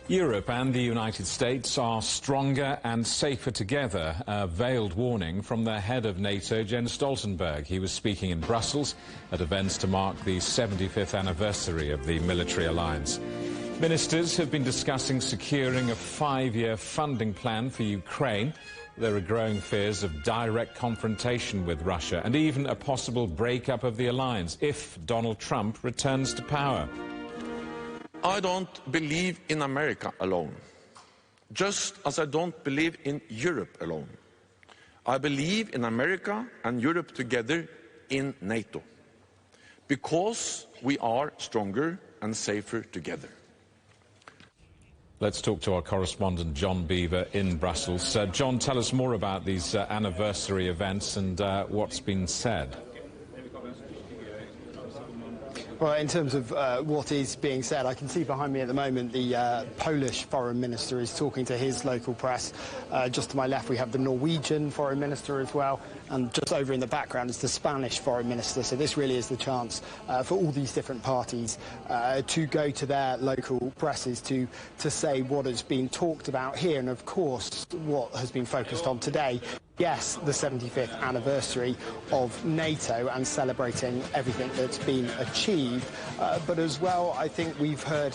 Europe and the United States are stronger and safer together, a veiled warning from the head of NATO, Jens Stoltenberg. He was speaking in Brussels at events to mark the 75th anniversary of the military alliance. Ministers have been discussing securing a 5-year funding plan for Ukraine. There are growing fears of direct confrontation with Russia and even a possible breakup of the alliance if Donald Trump returns to power. I don't believe in America alone, just as I don't believe in Europe alone. I believe in America and Europe together in NATO, because we are stronger and safer together. Let's talk to our correspondent John Beaver in Brussels. John, tell us more about these anniversary events and what's been said. Well, in terms of what is being said, I can see behind me at the moment the Polish foreign minister is talking to his local press. Just to my left we have the Norwegian foreign minister as well, and just over in the background is the Spanish foreign minister. So this really is the chance for all these different parties to go to their local presses to say what has been talked about here, and of course what has been focused on today. Yes, the 75th anniversary of NATO and celebrating everything that's been achieved. But as well, I think we've heard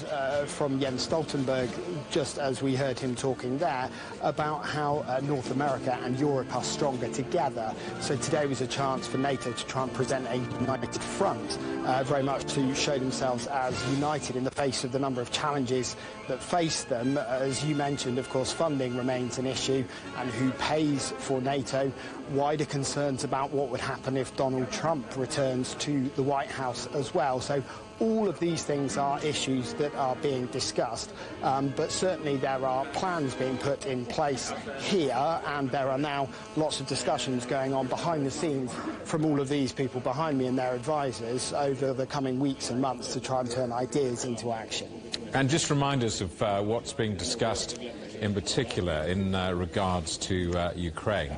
from Jens Stoltenberg, just as we heard him talking there, about how North America and Europe are stronger together. So today was a chance for NATO to try and present a united front, very much to show themselves as united in the face of the number of challenges that face them. As you mentioned, of course, funding remains an issue, and who pays for NATO, wider concerns about what would happen if Donald Trump returns to the White House as well. So all of these things are issues that are being discussed, but certainly there are plans being put in place here, and there are now lots of discussions going on behind the scenes from all of these people behind me and their advisors over the coming weeks and months to try and turn ideas into action. And just remind us of what's being discussed in particular in regards to Ukraine.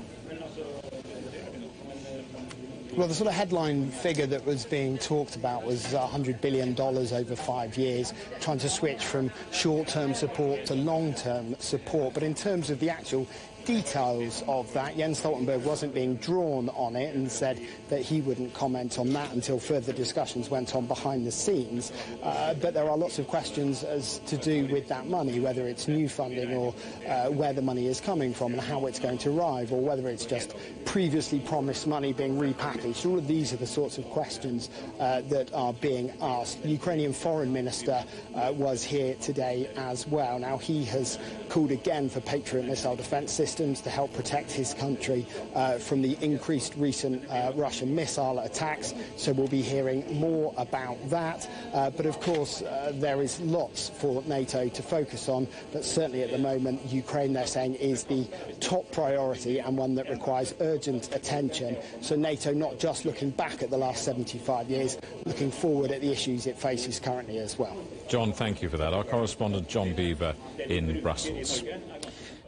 Well, the sort of headline figure that was being talked about was $100 billion over 5 years, trying to switch from short-term support to long-term support. But in terms of the actual details of that, Jens Stoltenberg wasn't being drawn on it and said that he wouldn't comment on that until further discussions went on behind the scenes. But there are lots of questions as to do with that money, whether it's new funding or where the money is coming from and how it's going to arrive, or whether it's just previously promised money being repackaged. All of these are the sorts of questions that are being asked. The Ukrainian foreign minister was here today as well. Now, he has called again for Patriot missile defence systems to help protect his country from the increased recent Russian missile attacks. So we'll be hearing more about that. But of course, there is lots for NATO to focus on. But certainly at the moment, Ukraine, they're saying, is the top priority and one that requires urgent attention. So NATO not just looking back at the last 75 years, looking forward at the issues it faces currently as well. John, thank you for that. Our correspondent John Beaver in Brussels.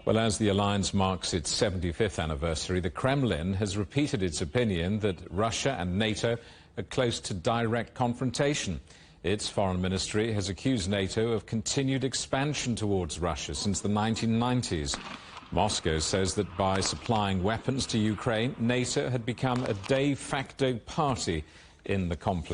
Well, as the alliance marks its 75th anniversary, the Kremlin has repeated its opinion that Russia and NATO are close to direct confrontation. Its foreign ministry has accused NATO of continued expansion towards Russia since the 1990s. Moscow says that by supplying weapons to Ukraine, NATO had become a de facto party in the conflict.